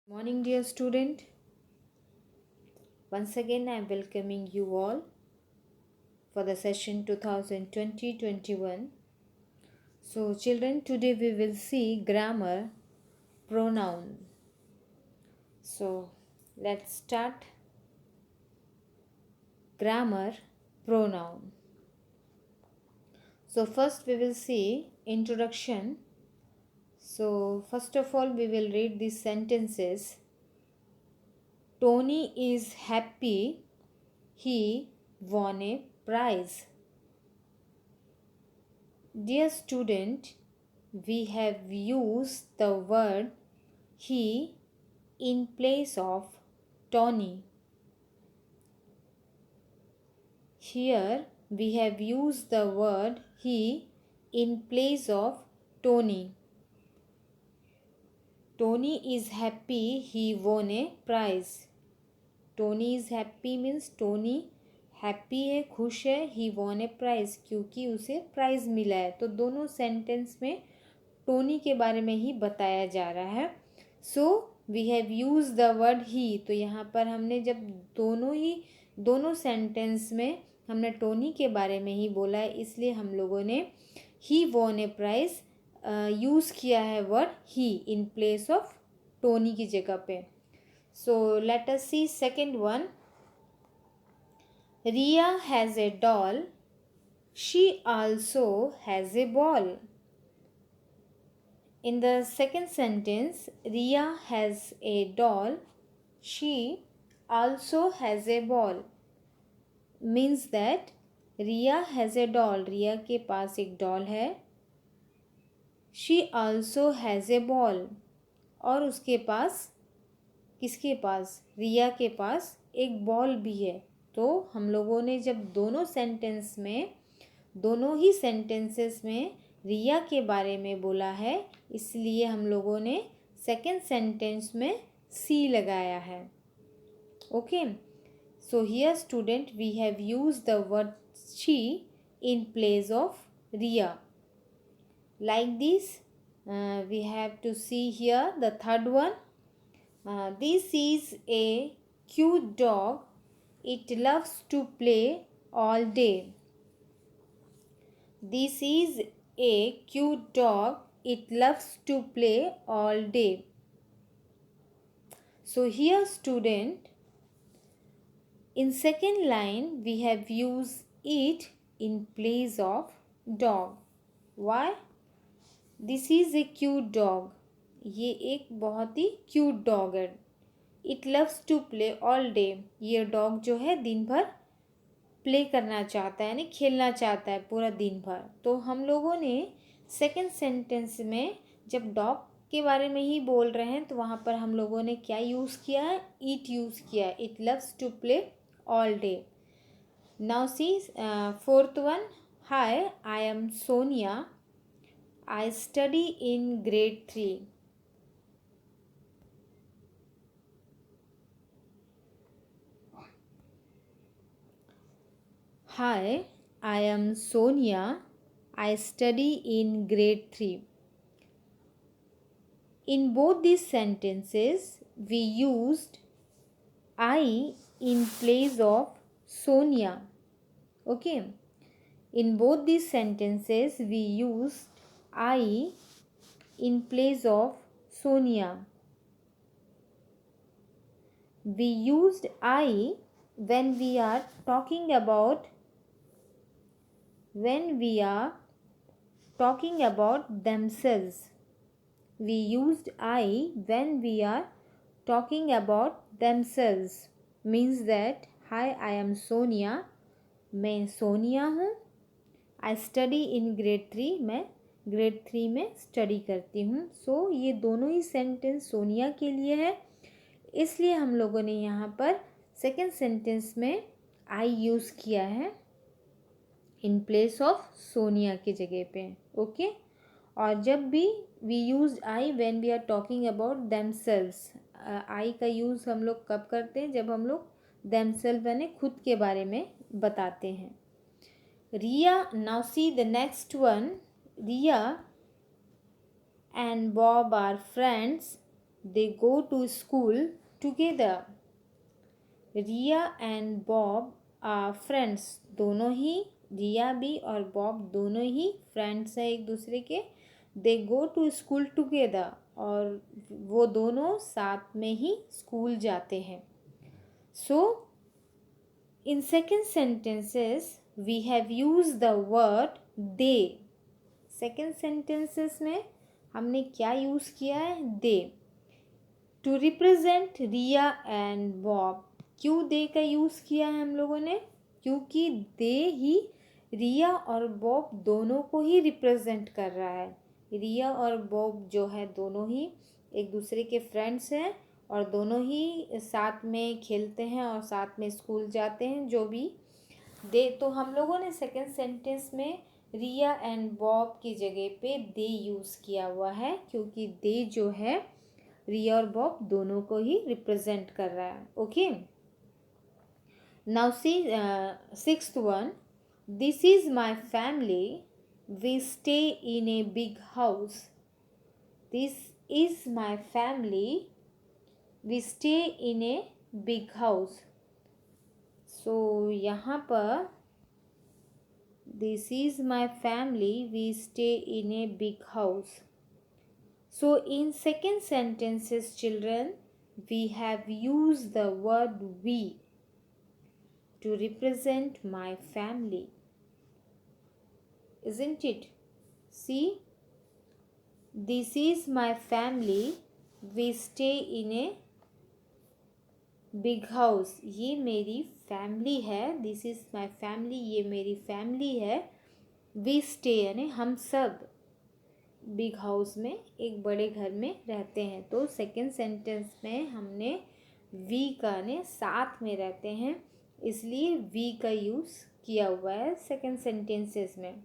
Morning, dear student. Once again, I am welcoming you all for the session 2020-21. So, children, today we will see grammar, pronoun. So, let's start. Grammar, pronoun. So, first we will see introduction. So, first of all, we will read these sentences. Tony is happy. He won a prize. Dear student, we have used the word he in place of Tony. Here we have used the word he in place of Tony. Tony is happy he won a prize. Tony is happy means Tony happy है, खुश है, ही won a prize क्योंकि उसे prize मिला है. तो दोनों sentence में टोनी के बारे में ही बताया जा रहा है. So we have use the word he. तो यहाँ पर हमने जब दोनों सेंटेंस में हमने टोनी के बारे में ही बोला है, इसलिए हम लोगों ने he won a prize use किया है word he in place of Tony की जगह पे. So let us see second one. Riya has a doll. She also has a ball. In the second sentence, Riya has a doll. She also has a ball. Means that Riya has a doll. Riya के पास एक doll है. She also has a ball. और उसके पास, किसके पास? रिया के पास एक ball भी है. तो हम लोगों ने जब दोनों ही सेंटेंसेस में रिया के बारे में बोला है, इसलिए हम लोगों ने सेकेंड सेंटेंस में सी लगाया है. Okay. So here student we have use the word she in place of Riya. Like this we have to see here the third one. This is a cute dog. It loves to play all day. This is a cute dog. It loves to play all day. So here student, in second line we have used it in place of dog. Why? This is a cute dog. ये एक बहुत ही cute dog है. It loves to play all day. ये dog जो है दिन भर प्ले करना चाहता है, यानी खेलना चाहता है पूरा दिन भर. तो हम लोगों ने सेकेंड सेंटेंस में जब डॉग के बारे में ही बोल रहे हैं, तो वहाँ पर हम लोगों ने क्या यूज़ किया है? ईट यूज़ किया है. It loves to play all day. Now see fourth one. Hi, I am Sonia. I study in grade 3. Hi, I am Sonia. I study in grade 3. In both these sentences, we used I in place of Sonia. Okay. In both these sentences, we used I in place of Sonia. We used I when we are talking about themselves. We used I when we are talking about themselves. Means that hi, I am Sonia. मैं सोनिया हूँ. I study in grade 3. मैं grade 3 में study करती हूँ. सो ये दोनों ही sentence Sonia के लिए है, इसलिए हम लोगों ने यहाँ पर सेकेंड सेंटेंस में आई यूज़ किया है इन प्लेस ऑफ सोनिया की जगह पे. ओके. और जब भी we use I when we are talking about themselves. I का यूज़ हम लोग कब करते हैं? जब हम लोग देमसेल्व यानी खुद के बारे में बताते हैं. Riya. Now see the next one. Riya and Bob are friends. they go to school together. Riya and Bob are friends, दोनों ही रिया भी और बॉब दोनों ही फ्रेंड्स हैं एक दूसरे के. They go to school together, और वो दोनों साथ में ही स्कूल जाते हैं. So in second sentences we have use the word they. Second sentences में हमने क्या यूज़ किया है? They. To represent Riya and Bob. क्यों दे का यूज़ किया है हम लोगों ने? क्योंकि दे ही रिया और बॉब दोनों को ही रिप्रेजेंट कर रहा है. रिया और बॉब जो है दोनों ही एक दूसरे के फ्रेंड्स हैं और दोनों ही साथ में खेलते हैं और साथ में स्कूल जाते हैं. जो भी दे, तो हम लोगों ने सेकेंड सेंटेंस में रिया एंड बॉब की जगह पे दे यूज़ किया हुआ है, क्योंकि दे जो है रिया और बॉब दोनों को ही रिप्रेजेंट कर रहा है. Okay. Now see sixth one. This is my family, we stay in a big house. This is my family, we stay in a big house. So यहाँ पर this is my family, we stay in a big house. So in second sentences, children, we have used the word we to represent my family. Isn't it? See, this is my family, we stay in a big house. ये मेरी family है. This is my family, ये मेरी family है. we stay यानी हम सब big house में, एक बड़े घर में रहते हैं. तो सेकेंड सेंटेंस में हमने वी का ने साथ में रहते हैं, इसलिए वी का यूज़ किया हुआ है सेकेंड सेंटेंसेस में.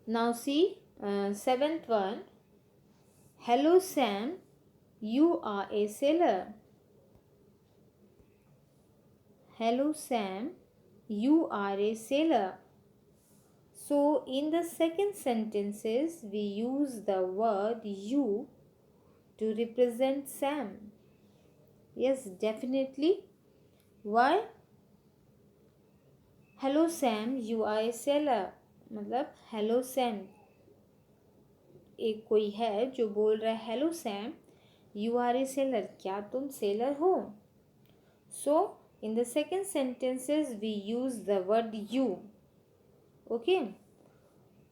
Now see seventh one. Hello Sam, you are a seller. Hello Sam, you are a seller. So in the second sentences we use the word you to represent Sam. Yes, definitely. Why? Hello Sam, you are a sailor. मतलब hello Sam, एक कोई है जो बोल रहा है hello Sam, you are a sailor, क्या तुम सेलर हो? So in the second sentences we use the word you. Okay,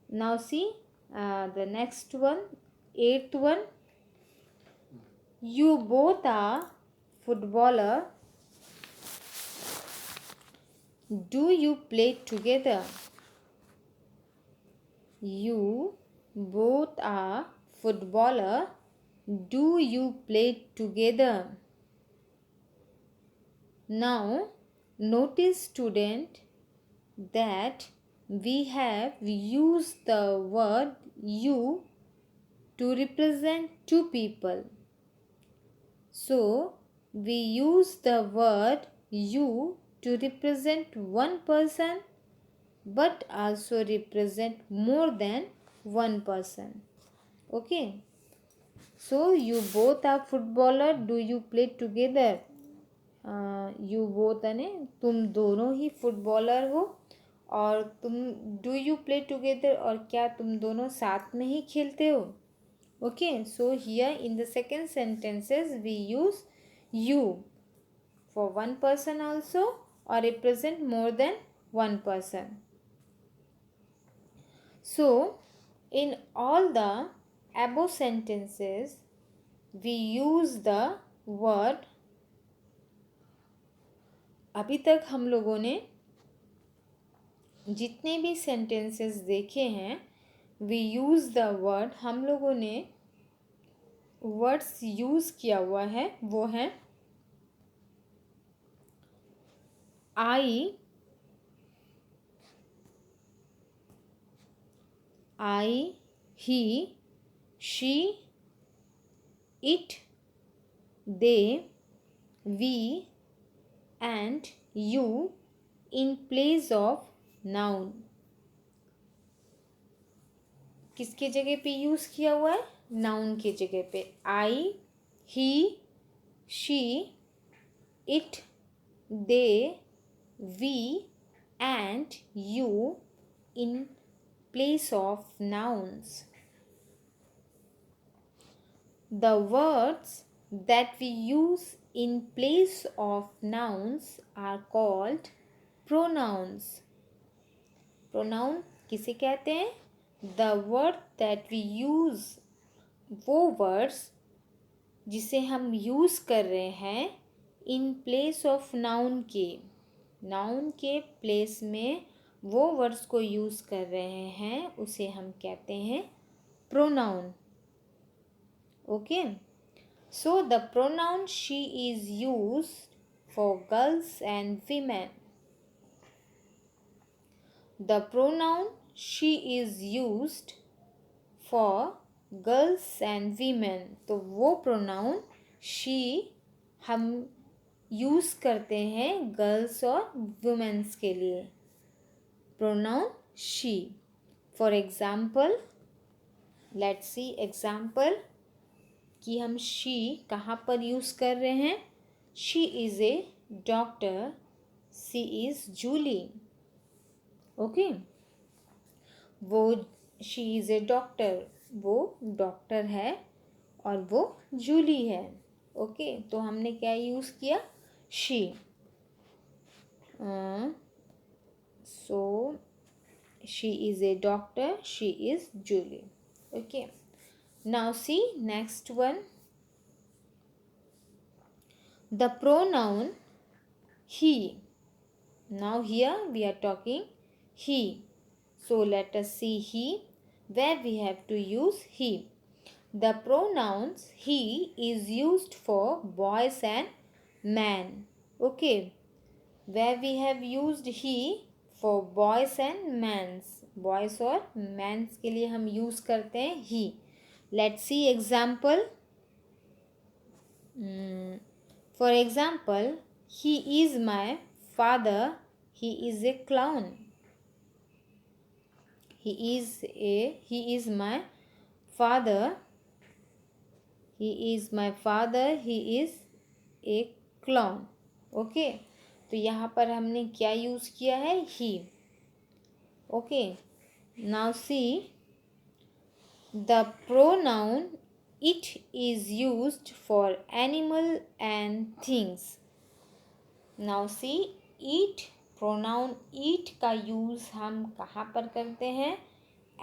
now see the next one, eighth one. You both are footballer. Do you play together? You both are footballer. Do you play together? Now notice, student, that we have used the word you to represent two people. So we use the word you to represent one person, but also represent more than one person. Okay. So you both are footballer. Do you play together? You both यानी तुम दोनों ही footballer हो, और तुम do you play together, और क्या तुम दोनों साथ में ही खेलते हो? Okay. So here in the second sentences we use you for one person also, और represent more than one person. So in all the above sentences we use the word. अभी तक हम लोगों ने जितने भी सेंटेंसेस देखे हैं, वी यूज़ द वर्ड, हम लोगों ने वर्ड्स यूज़ किया हुआ है, वो हैं I, he, she, it, they, we and you in place of noun. किसके जगह पे यूज़ किया हुआ है? नाउन की जगह पे I, he, she, it, they, we and you in place of nouns. The words that we use in place of nouns are called pronouns. Pronoun किसे कहते हैं? The word that we use, वो words जिसे हम use कर रहे हैं in place of noun के प्लेस में वो वर्ड्स को यूज़ कर रहे हैं, उसे हम कहते हैं pronoun. Okay, so the pronoun she is used for girls and women. The pronoun she is used for girls and women. तो वो प्रोनाउन शी हम यूज़ करते हैं गर्ल्स और वुमेन्स के लिए. Pronoun she. For example, let's see example कि हम she कहाँ पर यूज़ कर रहे हैं. She is a doctor. She is Julie. Okay. वो she is a doctor. वो डॉक्टर है और वो जूली है. ओके, तो हमने क्या यूज़ किया? she. So she is a doctor, she is Julie. Okay, now see next one. The pronoun he. Now here we are talking he. So let us see he, where we have to use he. The pronouns he is used for boys and men. Okay, where we have used he for boys and men's. Boys और men's के लिए हम use करते हैं he. Let's see example. For example, he is my father, he is a clown. He is my father, he is my father, he is a clown. Okay, तो यहाँ पर हमने क्या यूज़ किया है? ही. ओके, now see the pronoun it is used for animal and things. Now see it, pronoun it का use हम कहाँ पर करते हैं?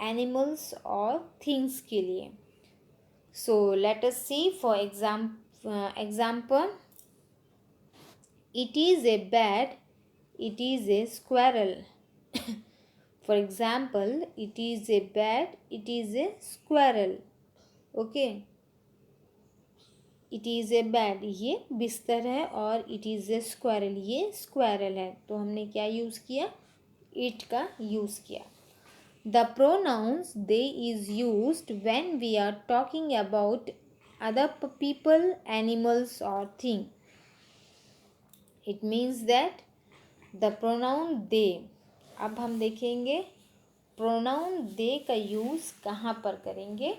एनिमल्स और थिंग्स के लिए. So let us see for example. It is a bat, it is a squirrel. For example, it is a bat, it is a squirrel. Okay, it is a bat, ये बिस्तर है, और it is a squirrel, ये squirrel है. तो हमने क्या use किया? it का यूज़ किया. The pronouns they is used when we are talking about other people, animals or thing. It means that the pronoun they. अब हम देखेंगे प्रोनाउन दे का यूज़ कहाँ पर करेंगे.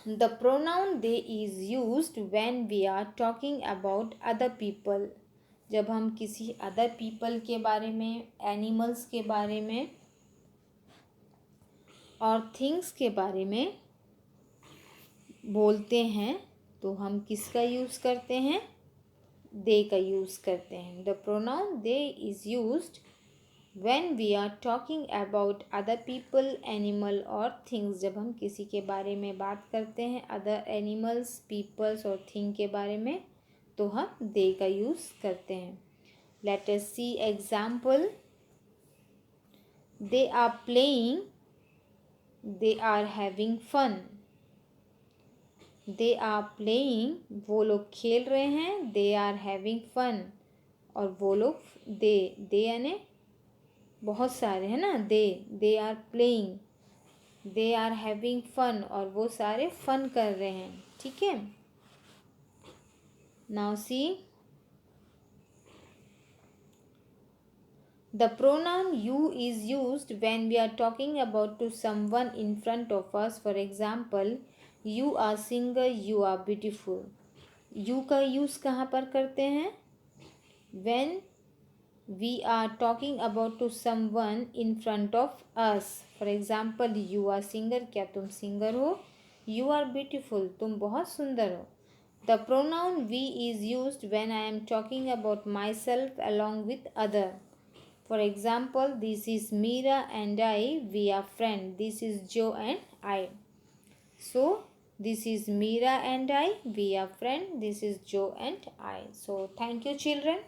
The pronoun they is used when we are talking about other people. जब हम किसी अदर पीपल के बारे में, एनिमल्स के बारे में और थिंग्स के बारे में बोलते हैं, तो हम किसका यूज़ करते हैं? दे का यूज़ करते हैं. The pronoun they is used when we are talking about other people, animal और things. जब हम किसी के बारे में बात करते हैं, other animals, peoples और thing के बारे में, तो हम they का यूज़ करते हैं. Let us see example. They are playing, they are having fun. They are playing, वो लोग खेल रहे हैं. They are having fun, और वो लोग they यानी बहुत सारे हैं ना. They are playing, they are having fun, और वो सारे फन कर रहे हैं. ठीक है, now see The pronoun you is used when we are talking about to someone in front of us. For example, you are singer, you are beautiful. You का use कहाँ पर करते हैं? When we are talking about to someone in front of us. For example, you are singer, क्या तुम singer हो? You are beautiful, तुम बहुत सुंदर हो. The pronoun we is used when I am talking about myself along with other. For example, this is Meera and I, we are friends. This is Joe and I. So, this is Meera and I, we are friends. This is Joe and I. So, thank you children.